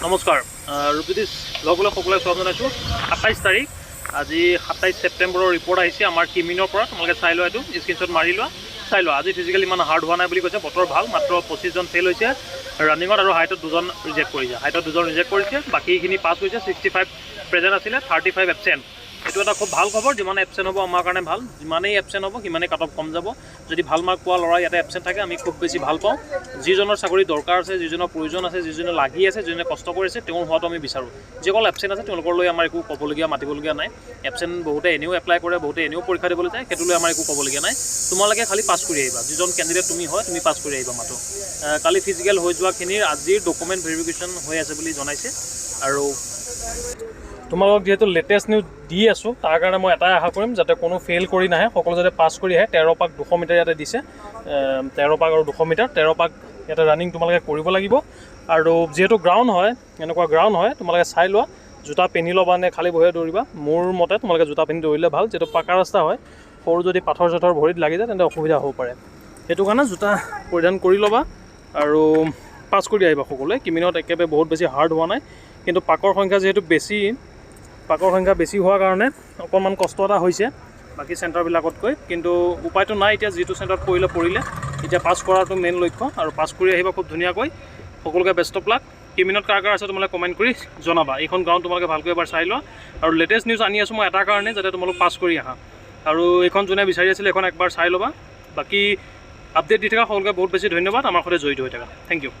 নমস্কাৰ ৰূপজ্যোতিষ ব্লগলৈ সকলোকে স্বাগতম জনাইছোঁ। 27 তাৰিখ আজি 27 ছেপ্টেম্বৰৰ ৰিপৰ্ট আহিছে আমাৰ কিমিনৰ পৰা। তোমালোকে চাই লোৱা, এইটো স্ক্ৰীনশ্বট মাৰি লোৱা, চাই লোৱা। আজি ফিজিকেলি ইমান হাৰ্ড হোৱা নাই বুলি কৈছে, বতৰ ভাল। মাত্ৰ 25 জন ফেইল হৈছে ৰানিঙত আৰু হাইটত 2জন ৰিজেক্ট কৰিছে। হাইটত 2জন ৰিজেক্ট কৰিছে, বাকীখিনি পাছ হৈছে। 65 প্ৰেজেণ্ট আছিলে, 35 এবচেণ্ট। এইটো এটা খুব ভাল খবৰ। যিমানে এবচেণ্ট হ'ব আমাৰ কাৰণে ভাল, যিমানেই এবচেণ্ট হ'ব সিমানেই কাট অফ কম যাব। যদি ভাল মাৰ্ক পোৱা ল'ৰা ইয়াতে এবচেণ্ট থাকে আমি খুব বেছি ভাল পাওঁ। যিজনৰ চাকৰি দৰকাৰ আছে, যিজনৰ প্ৰয়োজন আছে, যিজনে লাগি আছে, যিজনে কষ্ট কৰিছে, তেওঁৰ হোৱাটো আমি বিচাৰোঁ। যিসকল এবচেণ্ট আছে তেওঁলোকৰ লৈ আমাৰ একো ক'বলগীয়া, মাতিবলগীয়া নাই। এবচেণ্ট বহুতে এনেও এপ্লাই কৰে, বহুতে এনেও পৰীক্ষা দিবলৈ যায়, সেইটো লৈ আমাৰ একো ক'বলগীয়া নাই। তোমালোকে খালি পাছ কৰি আহিবা। যিজন কেণ্ডিডেট তুমি হয়, তুমি পাছ কৰি আহিবা মাত্ৰ। কালি ফিজিকেল হৈ যোৱাখিনিৰ আজিৰ ডকুমেণ্ট ভেৰিফিকেশ্যন হৈ আছে বুলি জনাইছে। আৰু তোমালোকক যিহেতু লেটেষ্ট নিউজ দি আছোঁ, তাৰ কাৰণে মই এটাই আশা কৰিম যাতে কোনো ফেইল কৰি নাহে, সকলো যাতে পাছ কৰি আহে। 13 পাক 200 মিটাৰ ইয়াতে দিছে, 13 পাক আৰু 200 মিটাৰ। 13 পাক ইয়াতে ৰানিং তোমালোকে কৰিব লাগিব। আৰু যিহেতু গ্ৰাউণ্ড হয়, এনেকুৱা গ্ৰাউণ্ড হয়, তোমালোকে চাই লোৱা জোতা পিন্ধি ল'বা নে খালী ভৰিৰে দৌৰিবা। মোৰ মতে তোমালোকে জোতা পিন্ধি দৌৰিলে ভাল, যিহেতু পাকা ৰাস্তা হয়। সৰু যদি পাথৰ চাথৰ ভৰিত লাগি যায় তেন্তে অসুবিধা হ'ব পাৰে। সেইটো কাৰণে জোতা পৰিধান কৰি ল'বা আৰু পাছ কৰি আহিবা সকলোৱে। কিমিনত একেবাৰে বহুত বেছি হাৰ্ড হোৱা নাই, কিন্তু পাকৰ সংখ্যা যিহেতু বেছি হোৱাৰ কাৰণে অকণমান কষ্ট এটা হৈছে বাকী চেণ্টাৰবিলাকতকৈ। কিন্তু উপায়টো নাই, এতিয়া যিটো চেণ্টাৰত পৰিলে এতিয়া পাছ কৰাটো মেইন লক্ষ্য, আৰু পাছ কৰি আহিবা খুব ধুনীয়াকৈ। সকলোকে বেষ্ট অফ লাক। কিমিনত কাৰ আছে তোমালোকে কমেণ্ট কৰি জনাবা। এইখন গ্ৰাউণ্ড তোমালোকে ভালকৈ এবাৰ চাই লোৱা। আৰু লেটেষ্ট নিউজ আনি আছোঁ মই এটা কাৰণে, যাতে তোমালোক পাছ কৰি আহা। আৰু এইখন যোনে বিচাৰি আছিলে এইখন একবাৰ চাই ল'বা। বাকী আপডেট দি থকা সকলোকে বহুত বেছি ধন্যবাদ আমাৰ সৈতে জড়িত হৈ থাকা। Thank U.